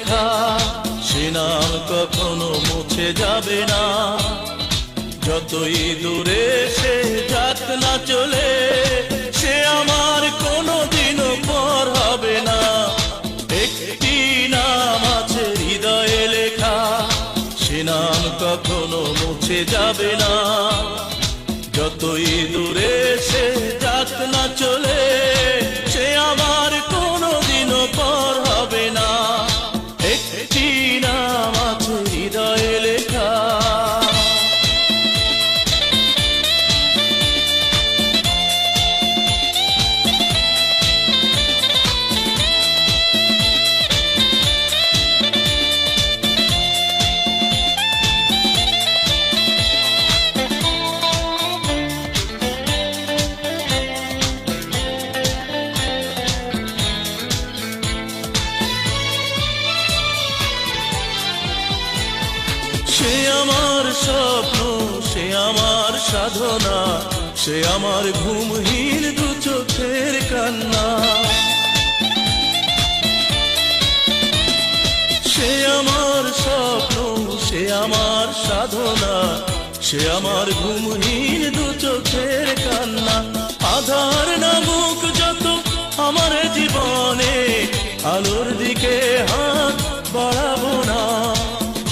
লেখা, সে নাম কখনো মুছে যাবে না। যতই দূরে সে যাক না চলে, সে আমার কোনোদিনও পর হবে না। একটি নাম আছে হৃদয়ে লেখা, সে নাম কখনো মুছে যাবে না। যতই দূরে সে যাক না চলে, সে আমার কোনোদিনও পর হবে না। একটি নাম আছে হৃদয়ে লেখা। সে আমার স্বপ্ন, সে আমার সাধনা, সে আমার ঘুমহীন দু চোখের কান্না। সে আমার স্বপ্ন, সে আমার সাধনা, সে আমার ঘুমহীন দু চোখের কান্না। আধার নামুক যত আমার জীবনে, আলোর দিকে হাত বাড়াবো না।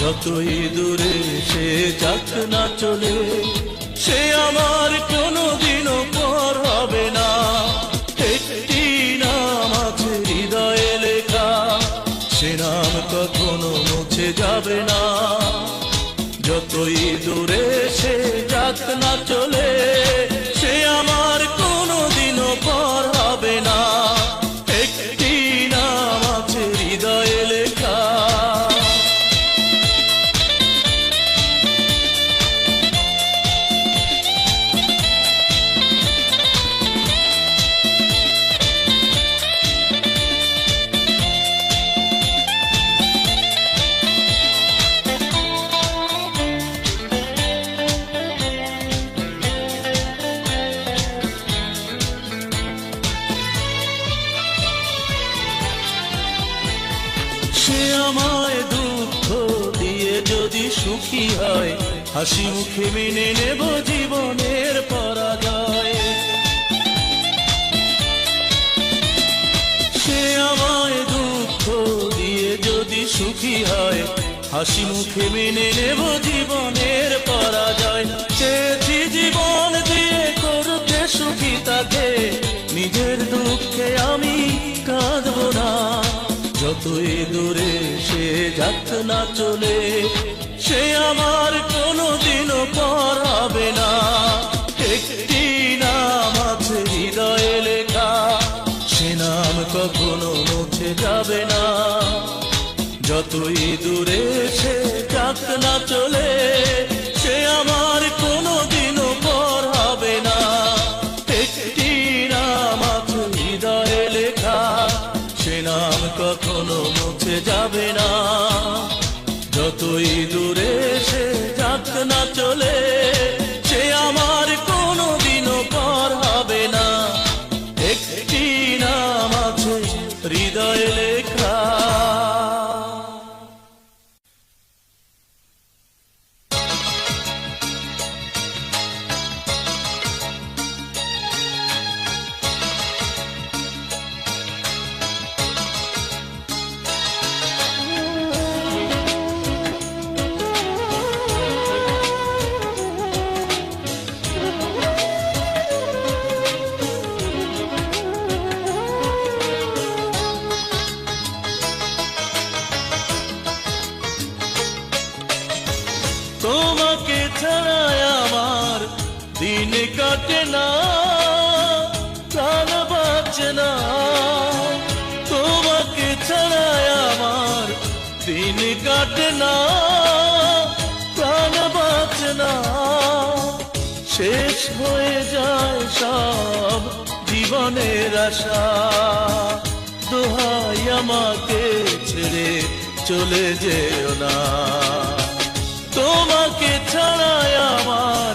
যতই দূরে সে যাক না চলে, সে আমার কোনোদিনও পর হবে না। একটি নাম আছে হৃদয়ে লেখা, সে নাম কখনো মুছে যাবে না। যতই দূরে সে যাক না চলে, সে আমার কোনোদিনও পর হবে না। একটি নাম আছে হৃদয়ে লেখা। সে আমায় দুঃখ দিয়ে যদি সুখী হয়, হাসি মুখে মেনে নেব জীবনের পরাজয়। সে আমায় দুঃখ দিয়ে যদি সুখী হয়, হাসি মুখে মেনে নেব জীবনের পরাজয়। চেয়েছি জীবন দিয়ে করতে সুখী তাকে, নিজের দুঃখে আমি কাঁদব না। যতই দূরে সে যাক না চলে, সে আমার কোনোদিনও পর হবে না। একটি নাম আছে হৃদয়ে লেখা, সে নাম কখনো মুছে যাবে না। যতই দূরে সে যাক না চলে, সে আমার কোনোদিনও পর হবে না। একটি নাম আছে হৃদয়ে লেখা, সে নাম কখনো মুছে যাবে না। যতই দূরে সে যাক না চলে, সে আমার কোনোদিনও পর হবে না। একটি নাম আছে হৃদয়ে লেখা। তোমাকে ছাড়াই আমার দিন কাটে না, প্রাণ বাঁচে না। তোমাকে ছাড়াই আমার দিন কাটে না, প্রাণ বাঁচে না। শেষ হয়ে যায় সব জীবনের আশা, দোহাই আমাকে ছেড়ে চলে যেও না। তোমাকে ছাড়াই আমার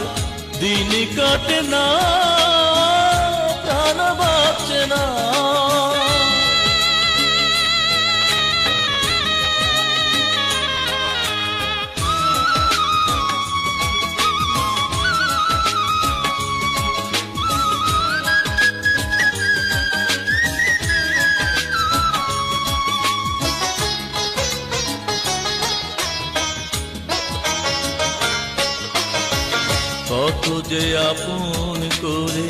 দিন কাটে না, প্রাণ বাঁচে না। কত যে আপন করে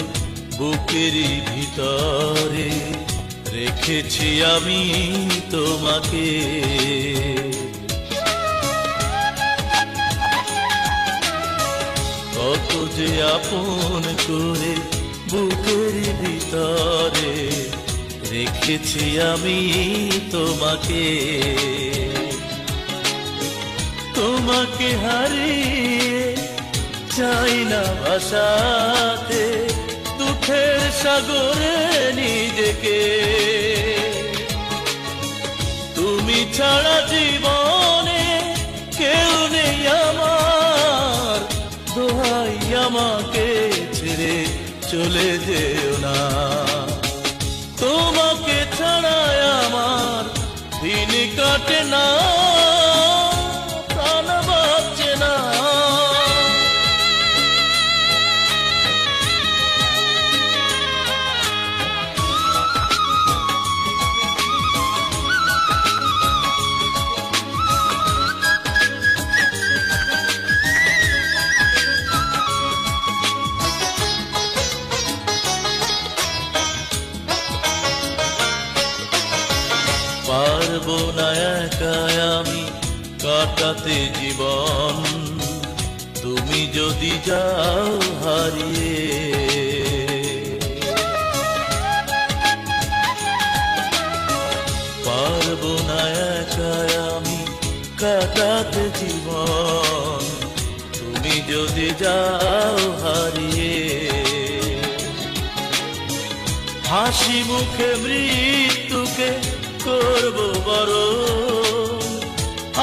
বুকেরই ভিতরে রেখেছি আমি তোমাকে। কত যে আপন করে বুকের ভিতরে রেখেছি আমি তোমাকে। তোমাকে হারিয়ে চাই না ভাসাতে দুঃখের সাগরে নিজেকে। তুমি ছাড়া জীবনে কেউ নেই আমার, দোহাই আমাকে ছেড়ে চলে যেও না। তোমাকে ছাড়া আমার দিন কাটে না, প্রাণ বাঁচে না। পারবো না একা আমি কাটাতে জীবন, তুমি যদি যাও হারিয়ে। পারবো না একা আমি কাটাতে জীবন, তুমি যদি যাও হারিয়ে। হাসি মুখে মৃত্যুকে করবো বরণ,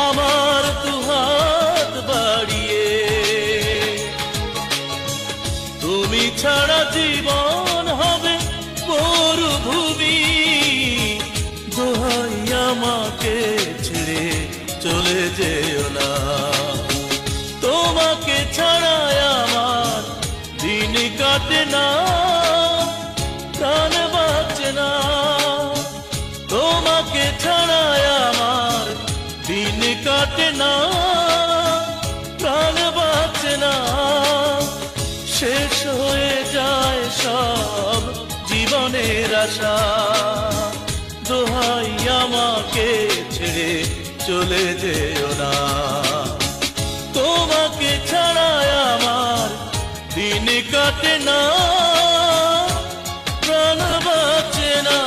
আমার দুহাত বাড়িয়ে। তুমি ছাড়া জীবন হবে মরুভূমি, দোহাই আমাকে ছেড়ে চলে যেও না। তোমাকে ছাড়া আমার দিন কাটে না, প্রাণ বাঁচে না। তোমাকে ছাড়া আমার দিন কাটে না, প্রাণ বাঁচে না। শেষ হয়ে যায় সব জীবনের আশা, দোহাই আমাকে ছেড়ে চলে যেও না। তোমাকে ছাড়া আমার দিন কাটে না, প্রাণ বাঁচে না।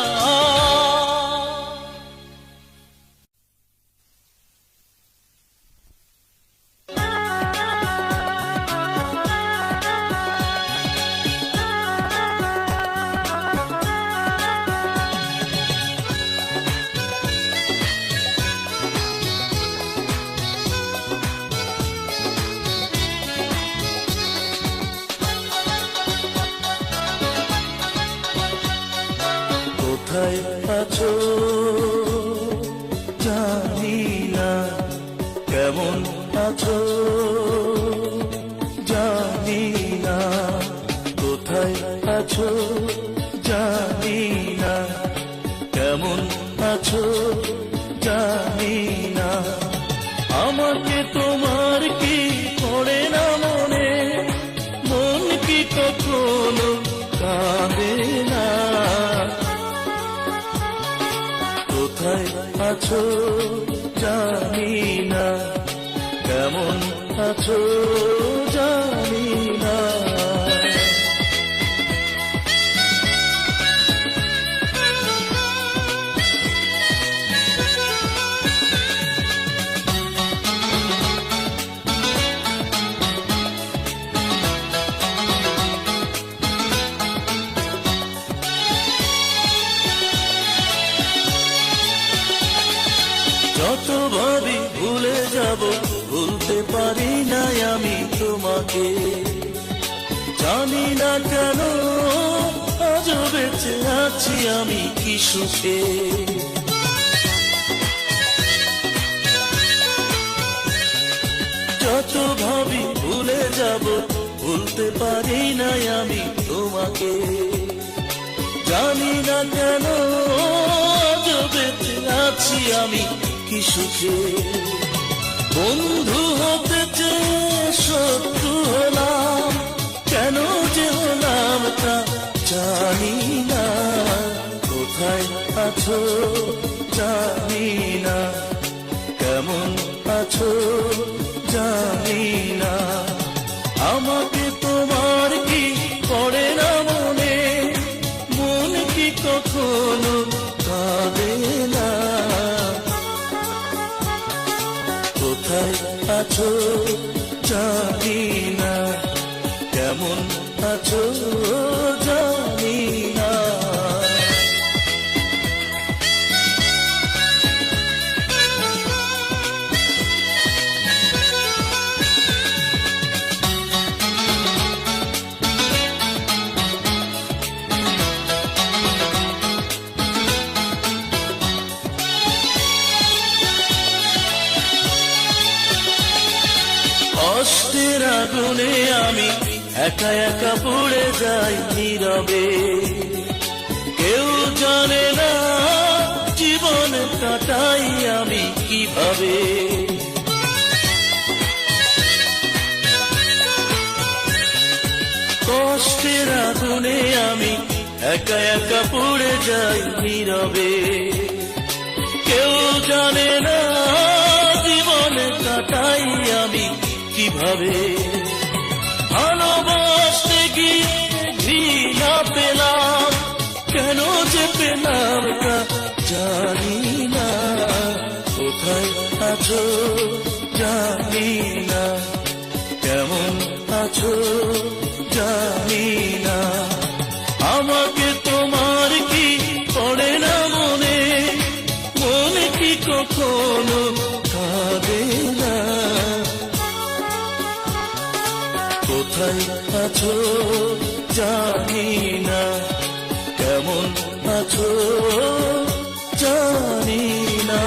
কোথায় আছো জানি না, কেমন আছো জানি না। কোথায় আছো জানি না, কেমন আছো জানি না। আমাকে তোমার কি পড়ে না মনে, মন কি কখনো কাঁদে না। কোথায় আছো জানি না, কেমন আছো জানি না। যত ভাবি ভুলে যাব, ভুলতে পারি না আমি তোমাকে। জানি না কেন আজও বেঁচে আছি আমি কি সুখে। যত ভাবি ভুলে যাব, ভুলতে পারি না আমি তোমাকে। জানি না কেন আজও বেঁচে আছি আমি কি সুখে। বন্ধু হতে চেয়ে শত্রু হলাম, জানি না কোথায় আছো, জানি না কেমন আছো, জানি না আমাকে তোমার কি পড়ে না মনে, মন কি কখনো কাঁদে না। কোথায় আছো জানি না, কেমন আছো জানি না। কষ্টের আগুনে আমি একা একা পড়ে যাই নীরবে, কেউ জানে না জীবন কাটাই আমি কিভাবে। কষ্টের আগুনে আমি একা একা পড়ে যাই নীরবে, কেউ জানে না জীবন কাটাই আমি কিভাবে। ভালোবাসতে গিয়ে ঘৃণা পেলাম, কেন যে পেলাম তা জানি না। কোথায় আছো জানি না, কেমন আছো জানি না আমাকে তোমার কি পড়ে না মনে, মনে কি কখনো কাঁদে না। কোথায় আছো জানি না, কেমন আছো জানি না।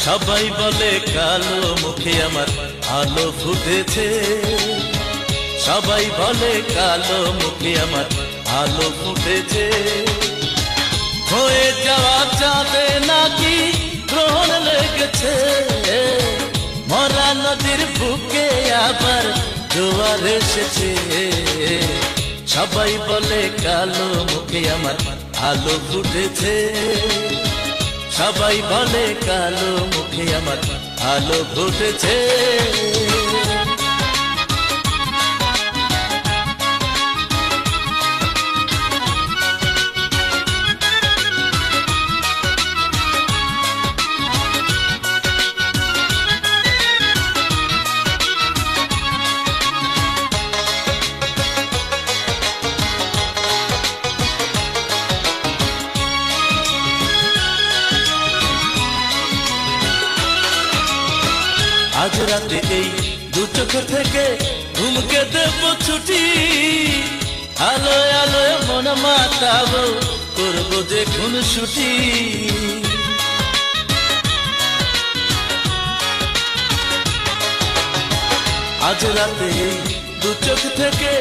সবাই বলে কালো মুখে আমার আলো ফুটেছে, সবাই বলে কালো মুখে আমার আলো ফুটেছে। হয়ে যাওয়া চাঁদে নাকি গ্রহণ লেগেছে, মরা নদীর বুকে আবার জোয়ার এসেছে। সবাই বলে কালো মুখে আমার আলো ফুটেছে, সবাই বলে কালো মুখে আমার আলো ফুটেছে। আজ রাতে এই দু চোখ থেকে ঘুমকে দেব ছুটি, আলোয় আলোয় মন মাতাবো করবো যে খুন ছুটি। আজ রাতে এই দু চোখ থেকে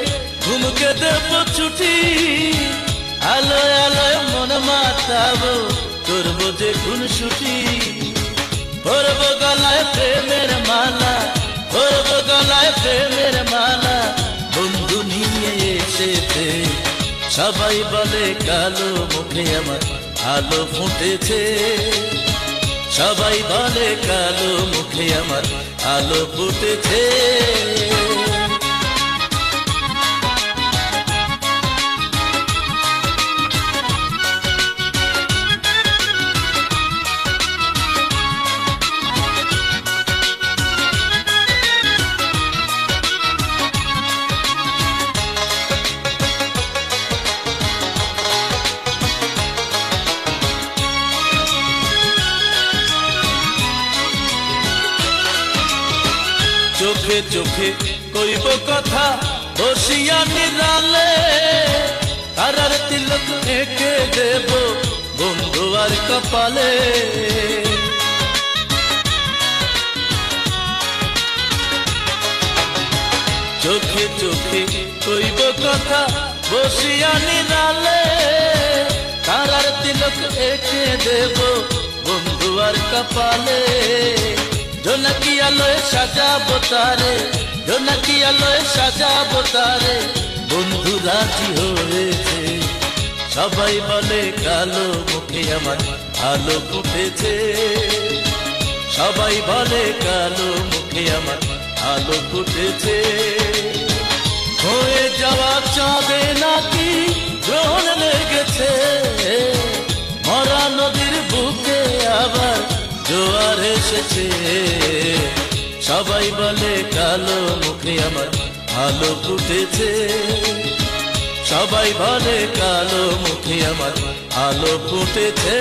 ঘুমকে দেব ছুটি, আলোয় আলোয় মন মাতাবো করবো যে খুন ছুটি। ভরব গলায় প্রেমের মালা, ভরব গলায় প্রেমের মালা, বন্ধু নিয়ে এসেছে। সবাই বলে কালো মুখে আমার আলো ফুটেছে, সবাই বলে কালো মুখে আমার আলো ফুটেছে। চোখে চোখে কইব কথা বসিয়া নিরালে তারার তিলক এঁকে দেব বন্ধু আর কপালে। চোখে চোখে কইব কথা বসিয়া নিরালে তারার তিলক এঁকে দেব বন্ধু আর কপালে। জোনাকি আলোয় সাজাবো তারে, জোনাকি আলোয় সাজাবো তারে, বন্ধু রাজি হয়েছে। সবাই বলে কালো মুখে আমার আলো ফুটেছে, সবাই বলে কালো মুখে আমার আলো ফুটেছে। হয়ে যাওয়া চাঁদে নাকি গ্রহণ লেগেছে, মরা নদীর বুকে আবার জোয়ার এসেছে। সবাই বলে কালো মুখে আমার আলো ফুটেছে, সবাই বলে কালো মুখে আমার আলো ফুটেছে।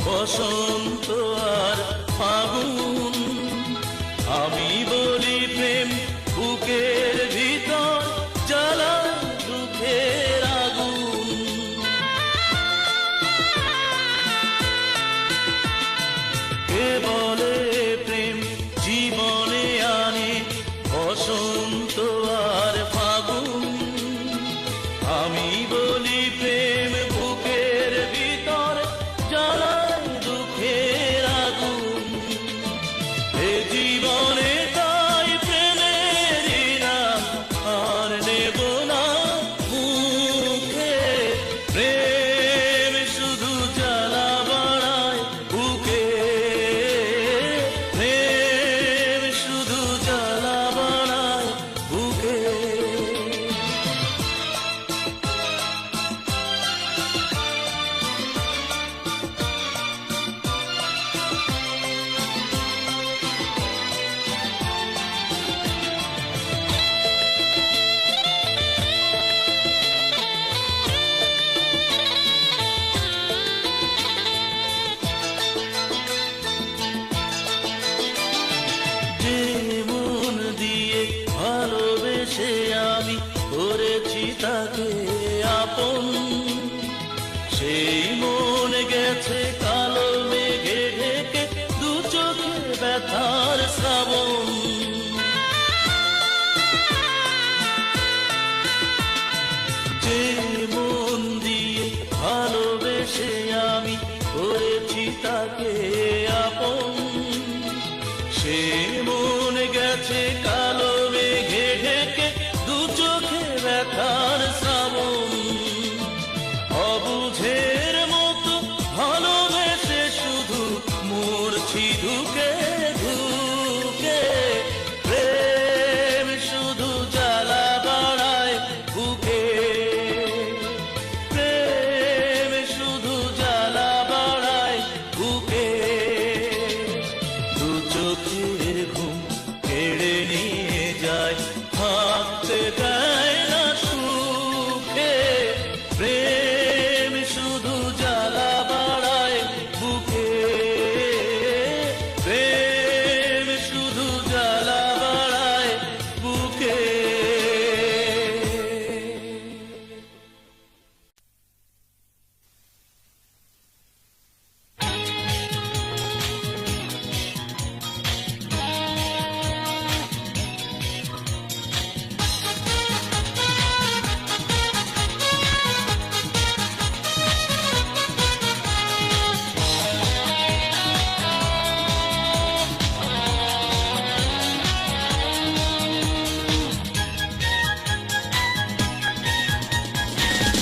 বসন্ত আর ফাগুন, আমি বলি প্রেম বুকের ভিতর জ্বালা দুঃখের আগুন। কে বলে প্রেম জীবনে আনে বসন্ত আর ফাগুন, আমি বলি প্রেম বুকের ভিতর জ্বালা দুঃখের আগুন। এ জীবনে তাই প্রেমের নাম আর নেব না মুখে, প্রেম শুধু জ্বালা বাড়ায় বুকে, প্রেম শুধু জ্বালা বাড়ায় বুকে। যে মন দিয়ে ভালোবেসে আমি করেছি তাকে আপন, সেই মন গেছে কালো মেঘে ঢেকে দু চোখে ব্যথার শ্রাবণ। যে মন দিয়ে ভালোবেসে আমি করেছি তাকে আপন, সে মন গেছে কালো মেঘে ঢেকে দু চোখে ব্যথার শ্রাবণ। অবুঝের মতো ভালোবেসে শুধু মরছি ধুকে ধুকে, প্রেম শুধু জ্বালা বাড়ায় বুকে,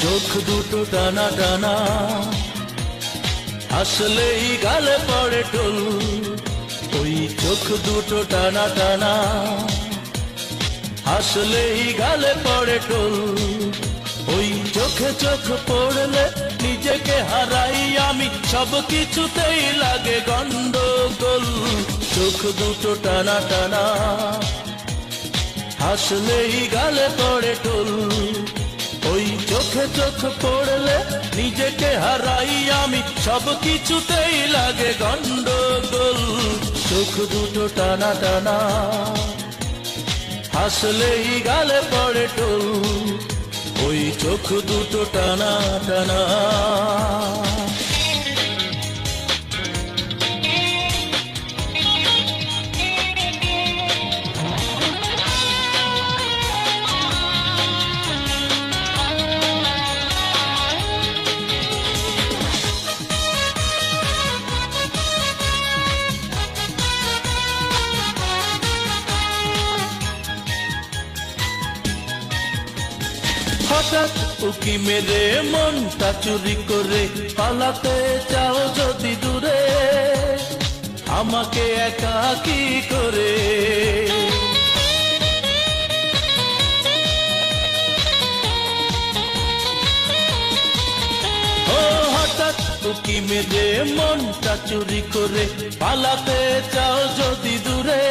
চোখ দুটো টানা টানা, হাসলেই গালে পড়ে টোল। ওই চোখ দুটো টানা টানা, হাসলেই গালে পড়ে টোল। ওই চোখে চোখ পড়লে নিজেকে হারাই আমি, সব কিছুতেই লাগে গন্ডগোল। চোখ দুটো টানা টানা, হাসলেই গালে পড়ে টোল। ওই চোখে চোখ পড়লে নিজেকে হারাই আমি, সব কিছুতেই লাগে গন্ডগোল। চোখ দুটো টানা টানা, হাসলেই গালে পড়ে টোল। ওই চোখ দুটো টানা টানা। হঠাৎ উকি মেরে মনটা চুরি করে পালাতে চাও যদি দূরে, আমাকে একাকী করে। ও হঠাৎ উকি মেরে মনটা চুরি করে পালাতে চাও যদি দূরে,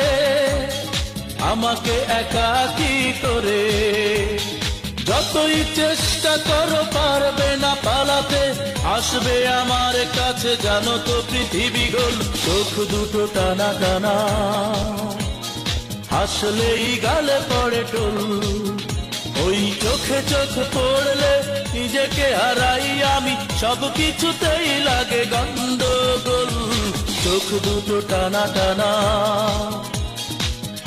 আমাকে একাকী করে। যতই চেষ্টা করো পারবে না পালাতে, আসবে আমার কাছে জানো তো পৃথিবী গোল। চোখ দুটো টানা টানা, হাসলেই গালে পড়ে টোল। ওই চোখে চোখ পড়লে নিজেকে হারাই আমি, সব কিছুতেই লাগে গন্ডগোল। চোখ দুটো টানা টানা,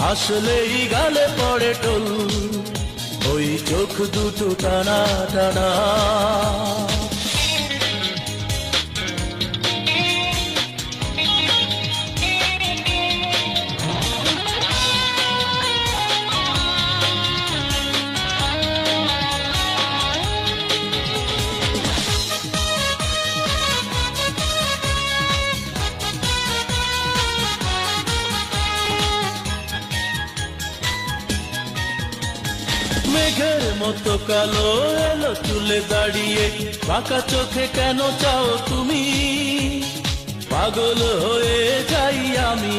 হাসলেই গালে পড়ে টোল। ওই চোখ দুটো টানা টানা। মেঘের মতো কালো এলো চুলে দাঁড়িয়ে, বাঁকা চোখে কেন চাও তুমি, পাগল হয়ে যাই আমি।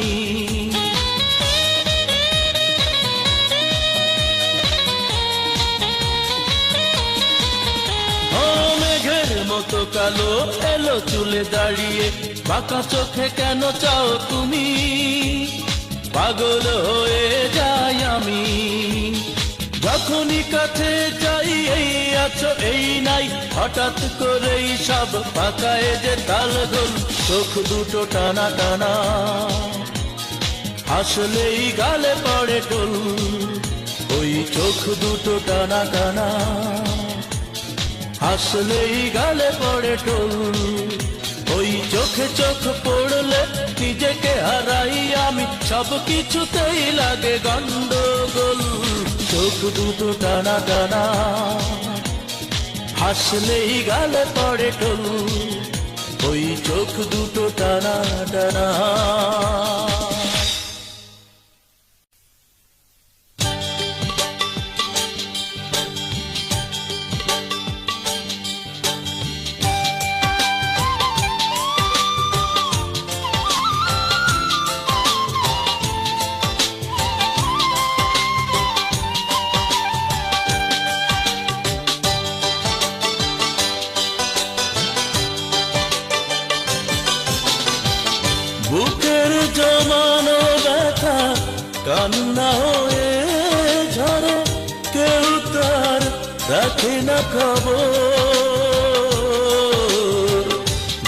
ও মেঘের মতো কালো এলো চুলে দাঁড়িয়ে, বাঁকা চোখে কেন চাও তুমি, পাগল হয়ে যাই আমি। যখনই কাছে যাই এই আছো এই নাই, হঠাৎ করেই সব পাকায় যে তালগোল। চোখ দুটো টানা টানা, হাসলেই গালে পড়ে টোল। ওই চোখ দুটো টানা টানা, হাসলেই গালে পড়ে টোল। ওই চোখে চোখ পড়লে নিজেকে হারাই আমি, সব কিছুতেই লাগে গন্ডগোল। চোখ দুটো টানা টানা, হাসলেই গালে পড়ে টোল। ওই চোখ দুটো টানা টানা। বুকের জমানো ব্যথা কান্না হয়ে ঝরে, কেউ তার রাখে না খবর।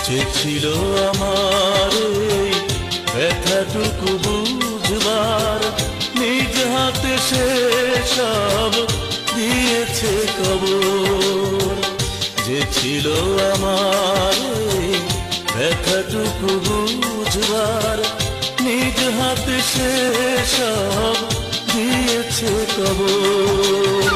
যে ছিল আমার এই ব্যথাটুকু বুঝবার, নিজ হাতে সে সব দিয়েছে কবর। যে ছিল আমার এই ব্যথাটুকু বুঝবার, নিজ হাতে সে সব দিয়েছে কবর।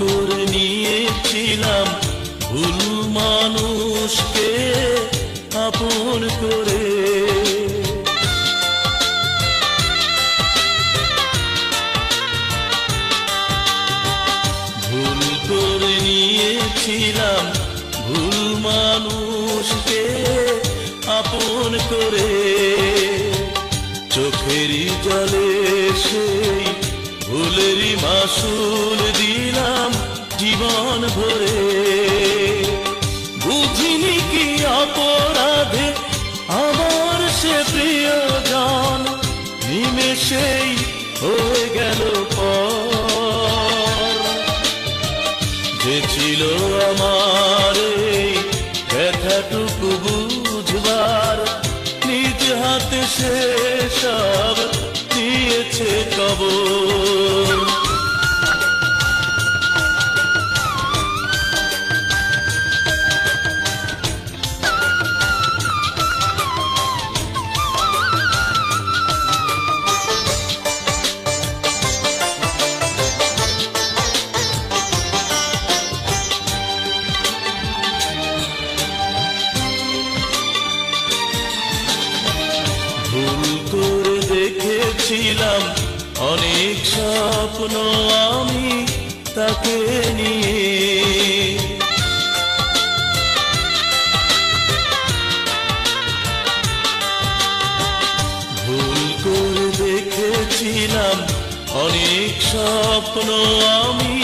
করে নিয়েছিলাম ভুল মানুষকে আপন করে। ভুল করে নিয়েছিলাম ভুল মানুষকে আপন করে। চোখেরই জলে সেই ভুলেরই মাসুল দিলাম জীবন ভরে। বুঝিনি কি অপরাধে আমার সে প্রিয়জন নিমেষেই হয়ে গেল পর। যে ছিল আমার এই ব্যথাটুকু বুঝবার, নিজ হাতে সে সব দিয়েছে কবর। ভুল করে দেখেছিলাম অনেক স্বপ্ন আমি তাকে নিয়ে। ভুল করে দেখেছিলাম অনেক স্বপ্ন আমি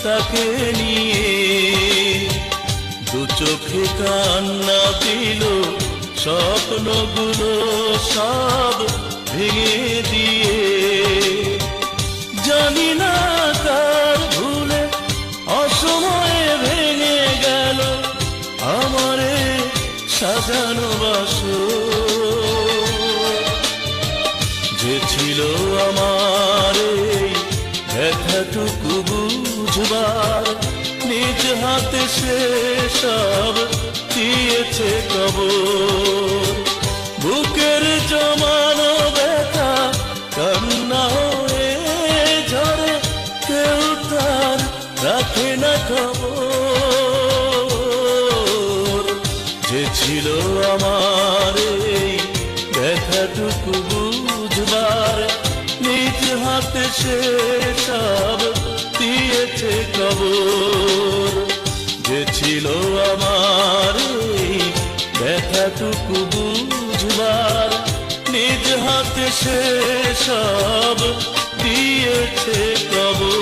তাকে নিয়ে। দু চোখে কান্না দিল স্বপ্নগুলো সব ভেঙে দিয়ে। জানি না তার ভুলে অসময়ে ভেঙে গেল আমারে সাজানো বাসর। যে ছিল আমার এই ব্যথাটুকু বুঝবার, নিজ হাতে সে সব দিয়েছে কবর। বুকের জমানো ব্যথা কান্না হয়ে ঝরে, কেউ তার রাখে না খবর। যে ছিল আমার এই ব্যথাটুকু বুঝবার, নিজ হাতে সে সব দিয়েছে কবর। যে ছিল আমার এই ব্যথাটুকু বুঝবার, নিজ হাতে সে সব দিয়েছে কবর।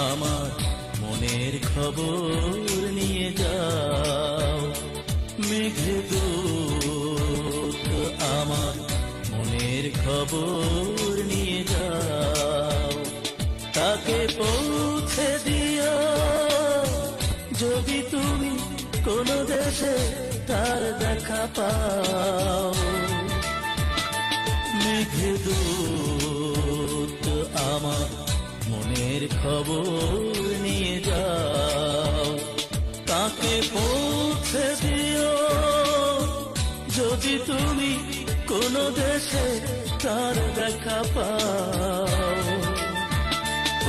আমার মনের খবর নিয়ে যাও, মেঘদূত আমার মনের খবর নিয়ে যাও। তাকে পৌঁছে দিও যদি তুমি কোনো দেশে তার দেখা পাও। মেঘদূত আমার মনের খবর নিয়ে যাও। তাকে পৌঁছে দিও যদি তুমি কোনো দেশে তার দেখা পাও।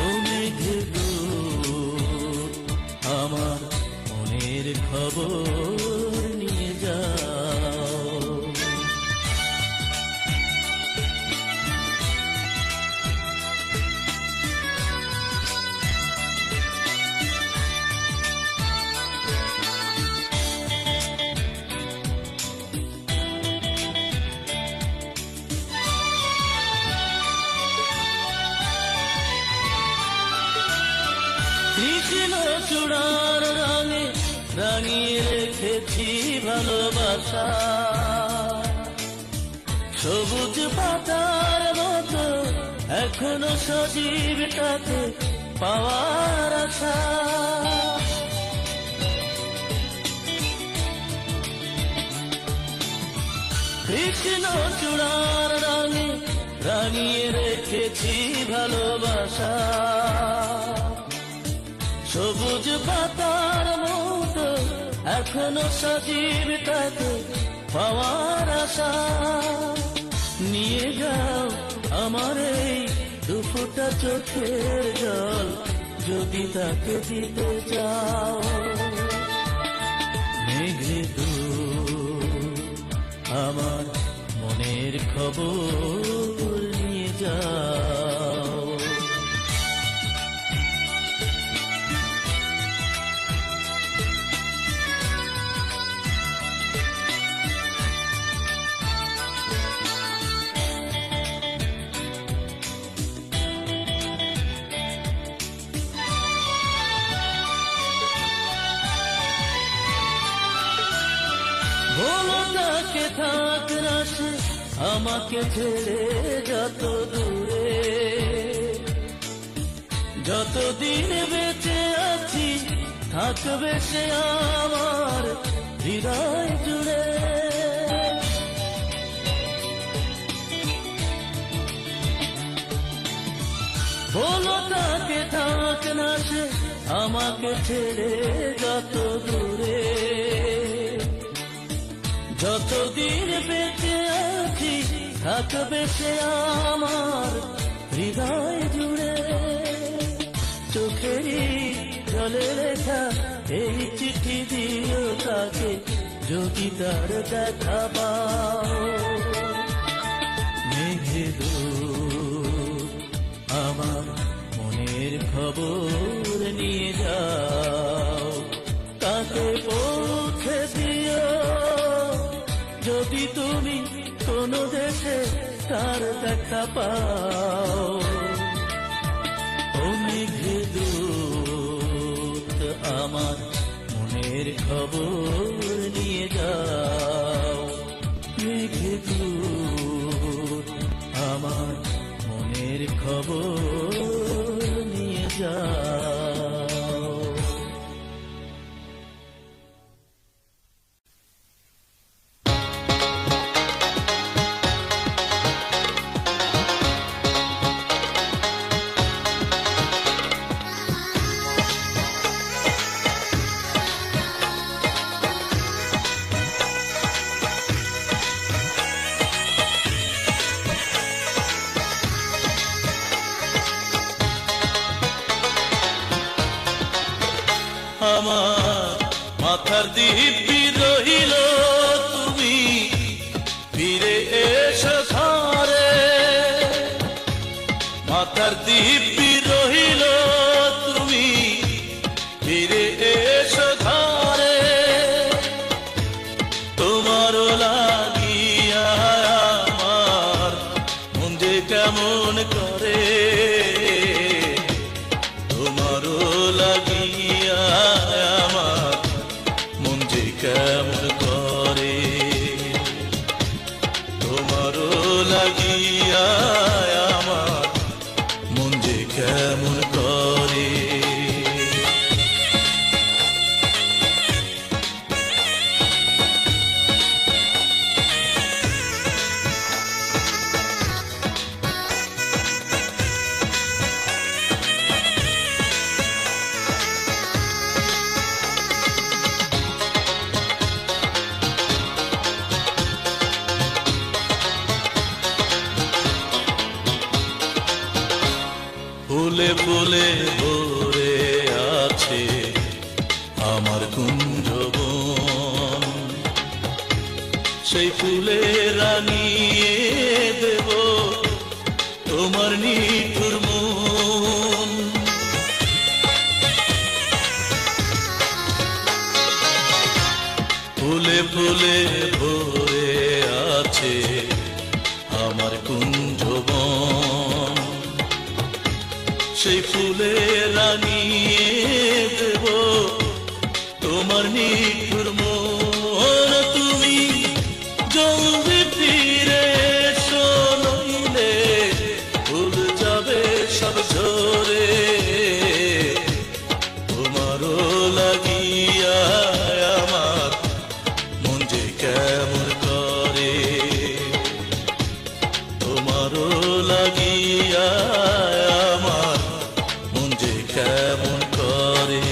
ও মেঘদূত আমার মনের খবর নিয়ে যাও। কৃষ্ণ চূড়ার রঙে রাঙিয়ে রেখেছি ভালোবাসা, সবুজ পাতার মধ্যে এখনো সজীব তাকে পাওয়ার আশা। কৃষ্ণ চূড়ার রঙে রাঙিয়ে রেখেছি ভালোবাসা, সবুজ পাতার মতো এখনো সজীব তাকে পাওয়ার আশা। নিয়ে যাও আমার এই দুফোঁটা চোখের জল, যদি তাকে দিতে চাও। মেঘে আমার মনের খবর নিয়ে যাও। বলো তাকে থাক না সে আমাকে ছেড়ে যত দূরে, যতদিন বেঁচে আছি থাকবে সে আমার হৃদয় জুড়ে। বলো তাকে থাক না সে আমাকে ছেড়ে যত দূরে, যতদিন বেঁচে আছি থাকবে সে আমার হৃদয় জুড়ে। চোখেরই জলে লেখা এই চিঠি দিও তাকে, যদি তার দেখা পাও। মেঘে আমার মনের খবর নিয়ে যাও, তাকে পৌঁছে দিও যদি তুমি কোনো দেশে তার দেখা পাও। ও মেঘে দূত আমার মনের খবর নিয়ে যাও, মেঘে দূত আমার মনের খবর নিয়ে যাও। আমার মাথার দিব্যি রহিল তুমি ফিরে এসো ঘরে, মাথার দিব্যি রহিল তুমি ফিরে এসো ঘরে। তোমার লাগিয়া আমার মন যে কেমন করে, তোমারও লাগিয়া আমার মন যে কেমন করে, তোমারও লাগিয়া আমার মন যে কেমন করে। ফুলে ফুলে ভরে আছে আমার কুঞ্জবন, সেই ফুলে রানিয়ে দেব তোমার নিঠুর মন। ফুলে ফুলে ভরে আছে আমার কুঞ্জবন, সেই ফুলে রানিয়ে দেব তোমার নিঠুর মন। তুমি জলদি ফিরে এসো, নইলে ভুল যাব লাগিয়া আমার মন যে কেমন করে।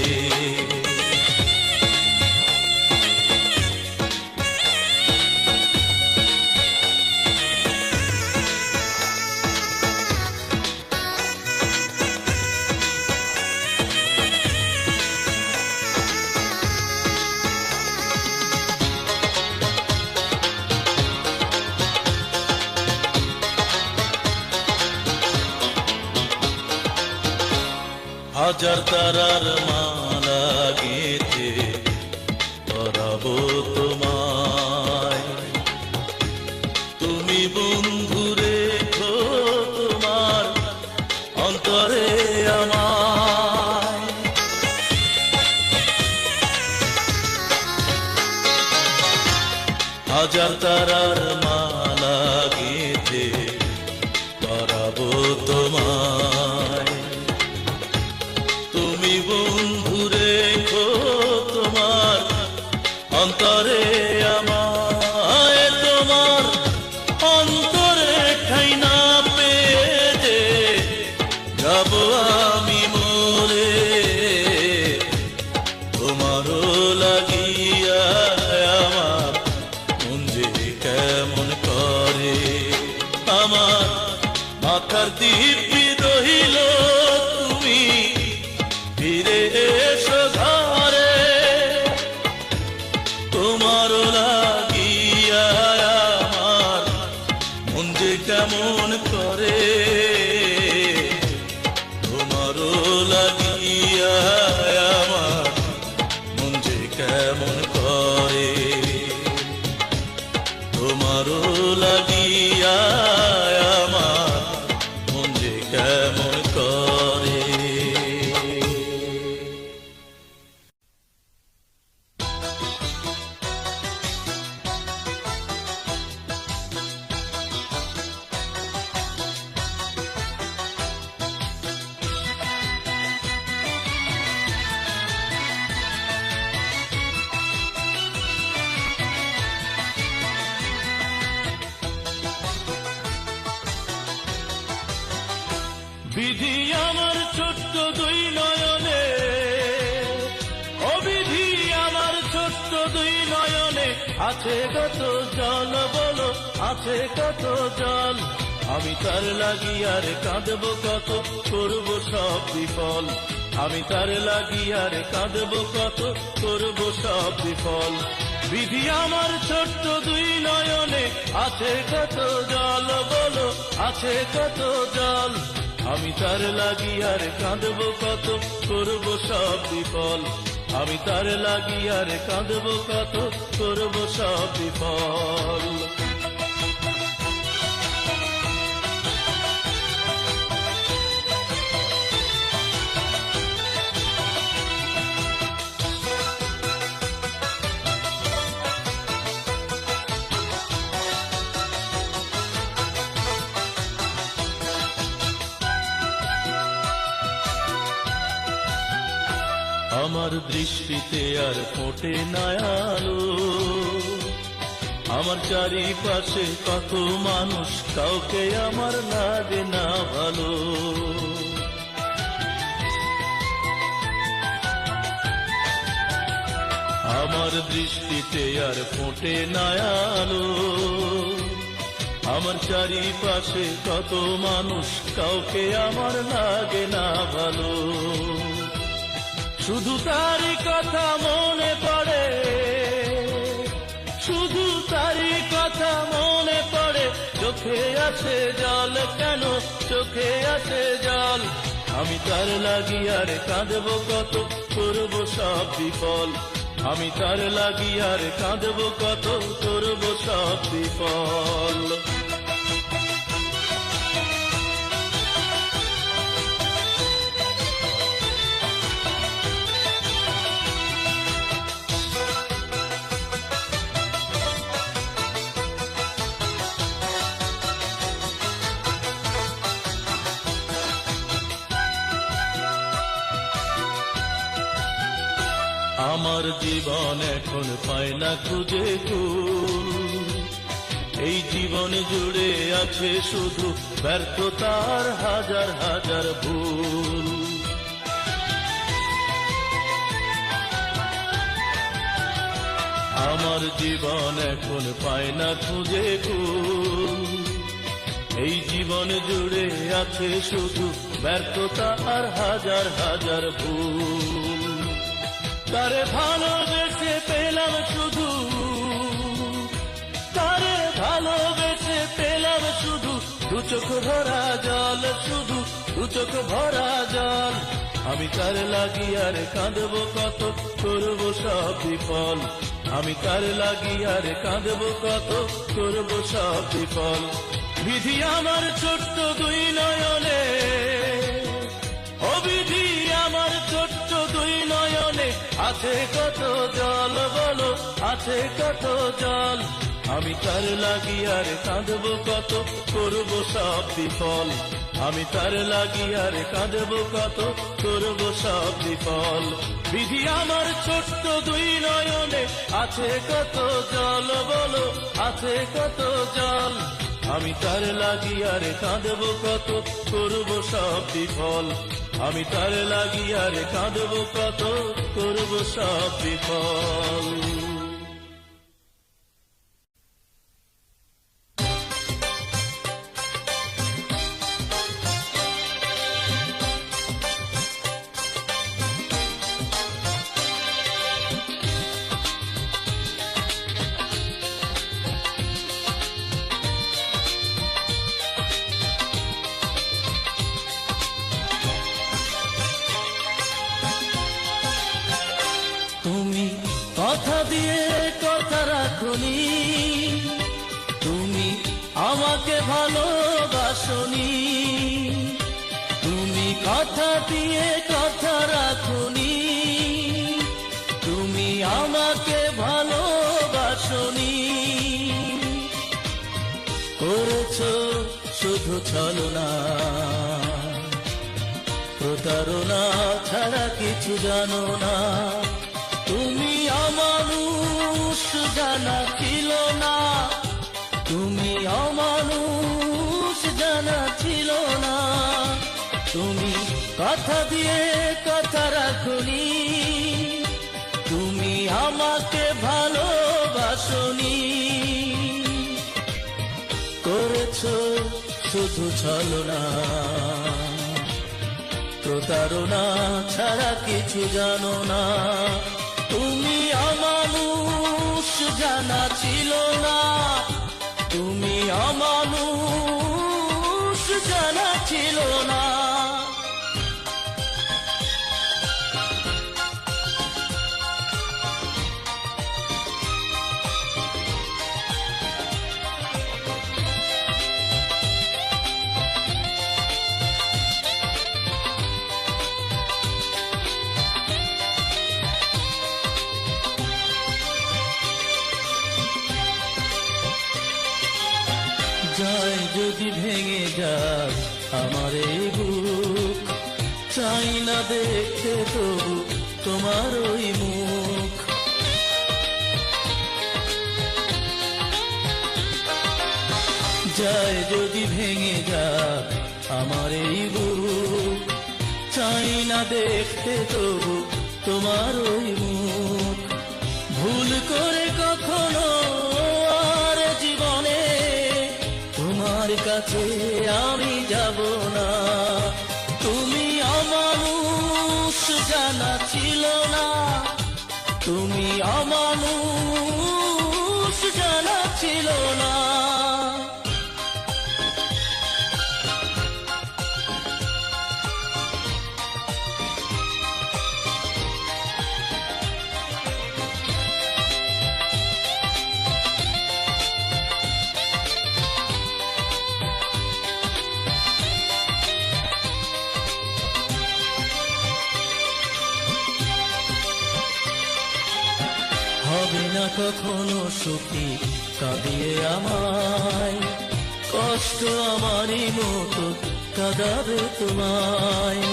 হাজার তারার মালা গেঁথে পরাবো তোমায়, তুমি বন্ধু রেখো তোমার অন্তরে আমায়। হাজার তারার মালা গেঁথে পরাবো তোমায়, তুমি বন্ধু রেখো তোমার অন্তরে আমায়। তোমার অন্তরে ঠাই না পেয়ে যাব আমি মরে, তোমারও লাগিয়া আমার মন যে কেমন করে। আমার মাথার দিব্যি রহিল তুমি ফিরে এসো ঘরে, তোমারও লাগিয়া আমার মন যে কেমন করে। তোমারও লাগিয়া আমার মন যে কেমন করে। তোমারও লাগিয়া আমার মন যে কেমন করে। বিধি আমার ছোট্ট দুই নয়নে, ও বিধি আমার ছোট্ট দুই নয়নে, আছে কত জল বলো, আছে কত জল। আমি তার লাগিয়ার কাঁদবো কত, করবো সব বিফল। আমি তার লাগিয়ার কাঁদবো কত, করবো সব বিফল। বিধি আমার ছোট্ট দুই নয়নে, আছে কত জল বলো, আছে কত জল। আমি তার লাগিয়ার কাঁদবো কত, করবো সব বিফল। আমি তার লাগিয়ার কাঁদবো কত, করবো সব বিফল। আমার দৃষ্টিতে আর ফোটে না আলো, আমার চারিপাশে কত মানুষ, কাউকে আমার লাগে না ভালো। আমার দৃষ্টিতে আর ফোটে না আলো, আমার চারিপাশে কত মানুষ, কাউকে আমার লাগে না ভালো। শুধু তারই কথা মনে পড়ে, শুধু তারই কথা মনে পড়ে। চোখে আছে জল, কেন চোখে আছে জল। আমি তার লাগিয়ার কাঁদবো কত, করবো সব বিফল। আমি তার লাগিয়ার কাঁদবো কত, করবো সব বিফল। আমার জীবন এখন পায় না খুঁজে কুল, এই জীবন জুড়ে আছে শুধু ব্যর্থতার হাজার হাজার ভুল। আমার জীবন এখন পায় না খুঁজে কুল। এই জীবন জুড়ে আছে শুধু ব্যর্থতা আর হাজার হাজার ভুল। তারে ভালোবেসে পেলাম শুধু, তারে ভালোবেসে পেলাম শুধু দু চোখ ভরা জল, শুধু দু চোখ ভরা জল। আমি তার লাগিয়ার কাঁদবো কত, করবো সব বিফল। আমি তার লাগিয়ার কাঁদবো কত, করবো সব বিফল। বিধি আমার ছোট্ট দুই নয়নে, ও বিধি আমার ছোট্ট দুই নয়নে, আছে কত জল বলো, আছে কত জল। আমি তার লাগিয়ার কাঁদবো কত, করবো সব বিফল। আমি তার লাগিয়ার কাঁদবো কত, করবো সব বিফল। বিধি আমার ছোট্ট দুই নয়নে, আছে কত জল বলো, আছে কত জল। আমি তার লাগিয়ার কাঁদবো কত, করবো সব বিফল। আমি তার লাগিয়ার কাঁদবো কত, করবো সব বিফল। তুমি কথা দিয়ে কথা রাখনি, তুমি আমাকে ভালোবাসনি। তুমি কথা দিয়ে কথা রাখনি, তুমি আমাকে ভালোবাসনি। করেছো শুধু ছলনা, প্রতারণা ছাড়া কিছু জানো না। তুমি অমানুষ জানা ছিল না, তুমি অমানুষ জানা ছিল না। তুমি কথা দিয়ে কথা রাখনি, তুমি আমাকে ভালোবাসনি। করেছো শুধু ছলনা, প্রতারণা ছাড়া কিছু জানো না। তুমি অমানুষ জানা ছিল না, তুমি অমানুষ জানা ছিল না। যায় যদি ভেঙে যায় আমার এই বুক, চাই না দেখতে তবু তোমার ওই মুখ। যায় যদি ভেঙে যায় আমার এই বুক, চাই না দেখতে তবু তোমার ওই মুখ। ভুল করে কখনো আর জীবনে তোমার কাছে আমি যাব না। তুমি অমানুষ জানা ছিল না, তুমি অমানুষ জানা ছিল না। হবে না কখনো সুখী কাঁদিয়ে আমায়, কষ্ট আমারই মতো কাঁদাবে তোমায়।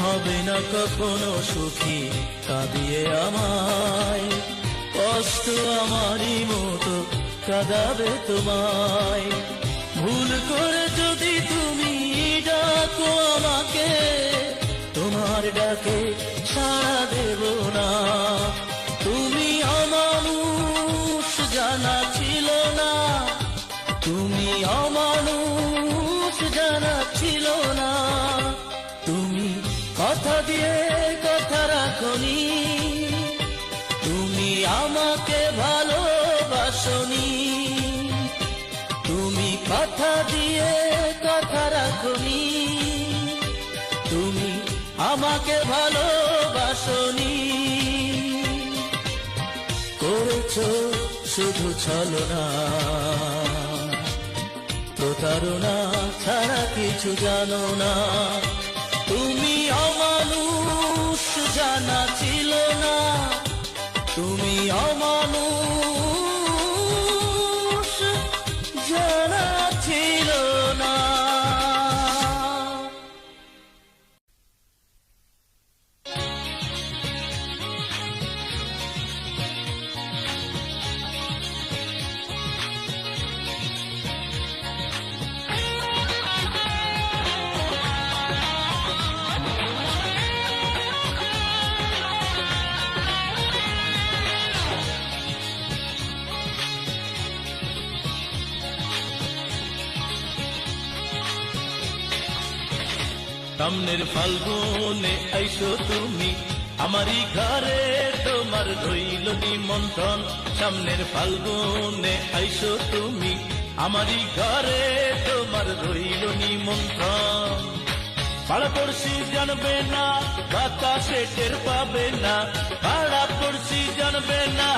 হবে না না কখনো সুখী কাঁদিয়ে আমায়, কষ্ট আমারই মতো কাঁদাবে তোমায়। ভুল করে যদি তুমি ডাকো আমাকে, তোমার ডাকে সাড়া দেব না। তুমি অমানুষ জানা ছিল না, তুমি অমানুষ জানা ছিল না। তুমি কথা দিয়ে কথা রাখনি, তুমি আমাকে ভালোবাসনি। তুমি কথা দিয়ে কথা রাখনি, তুমি আমাকে ভালোবাসনি। করেছো শুধু ছলনা, প্রতারণা ছাড়া কিছু জানো না। তুমি অমানুষ জানা ছিল না, তুমি অমানুষ জানা ছিল না। সামনের ফাল্গুনে আইসো তুমি আমারই ঘরে, তোমার রইল নিমন্ত্রণ। সামনের ফাল্গুনে আইসো তুমি আমারই ঘরে, তোমার রইল নিমন্ত্রণ। পাড়া পড়শি জানবে না, বাতাসে টের পাবে না। পাড়া পড়শি জানবে না,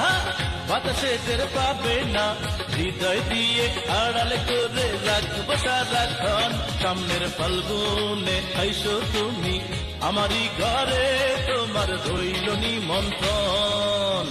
বাতাসে টের পাবে না। হৃদয় দিয়ে আড়াল করে রাখবো সারাক্ষণ। সামনের ফাল্গুনে আইসো তুমি আমারই ঘরে, তোমার রইল নিমন্ত্রণ।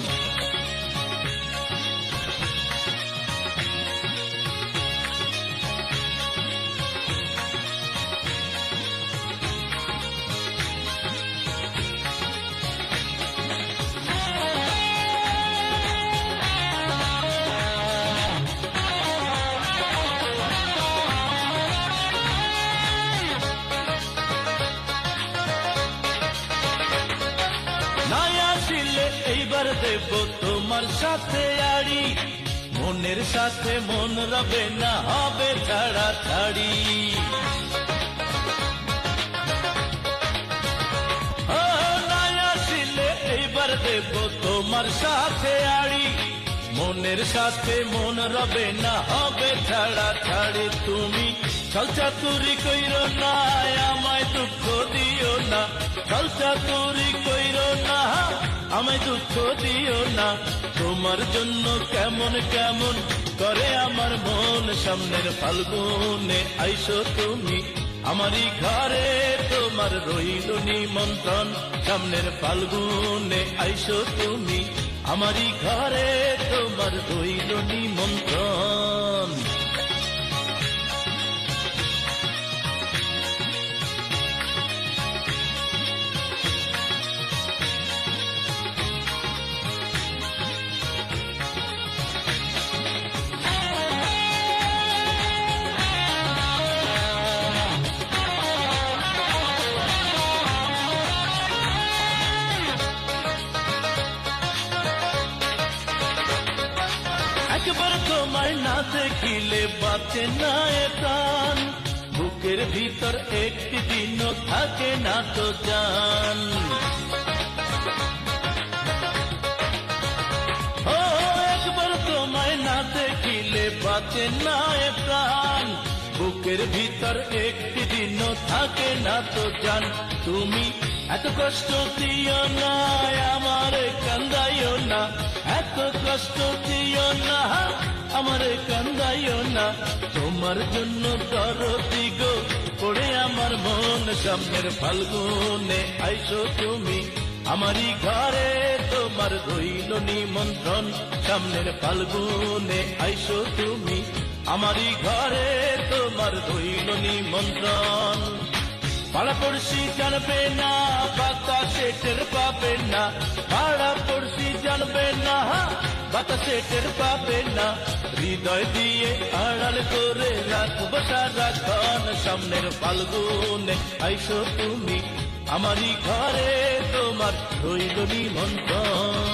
এইবার দেব তোমার সাথে আড়ি, মনের সাথে মন রবে না, হবে ছাড়া ছাড়ি। নাই আসিলে এইবার দেব তোমার সাথে আড়ি, মনের সাথে মন রবে না, হবে ছাড়া ছাড়ি। তুমি ছলচাতুরি কইরো না, আমায় দুঃখ দিও না। ছলচাতুরি কইরো না, আমায় দুঃখ দিও না। তোমার জন্য কেমন কেমন করে আমার মন। সামনের ফাল্গুনে আইসো তুমি আমারই ঘরে, তোমার রইল নিমন্ত্রণ। সামনের ফাল্গুনে আইসো তুমি আমারই ঘরে, তোমার রইল নিমন্ত্রণ। একবার তোমায় না দেখিলে বাঁচে না এ প্রাণ, বুকের ভিতর একটি দিনও থাকে না তো জান। ও একবার তোমায় না দেখিলে বাঁচে না এ প্রাণ, বুকের ভিতর একটি দিনও থাকে না তো জান। তুমি এত কষ্ট দিও না, আমার কান্দাইও না। এত কষ্ট দিও না, আমার কান্দাইও না। তোমার জন্য দরদি গো পড়ে আমার মন। সামনের ফাল্গুনে আইসো তুমি আমারই ঘরে, তোমার রইল নিমন্ত্রণ। সামনের ফাল্গুনে আইসো তুমি আমারই ঘরে, তোমার রইল নিমন্ত্রণ। পাড়া পড়শি জানবে না, বাতাসে টের পাবে না। পাড়া পড়শি জানবে না, বাতাসে টের পাবে না। হৃদয় দিয়ে আড়াল করে রাখবো সারাক্ষণ, সামনের ফাল্গুনে আইসো তুমি আমারই ঘরে, তোমার রইল নিমন্ত্রণ।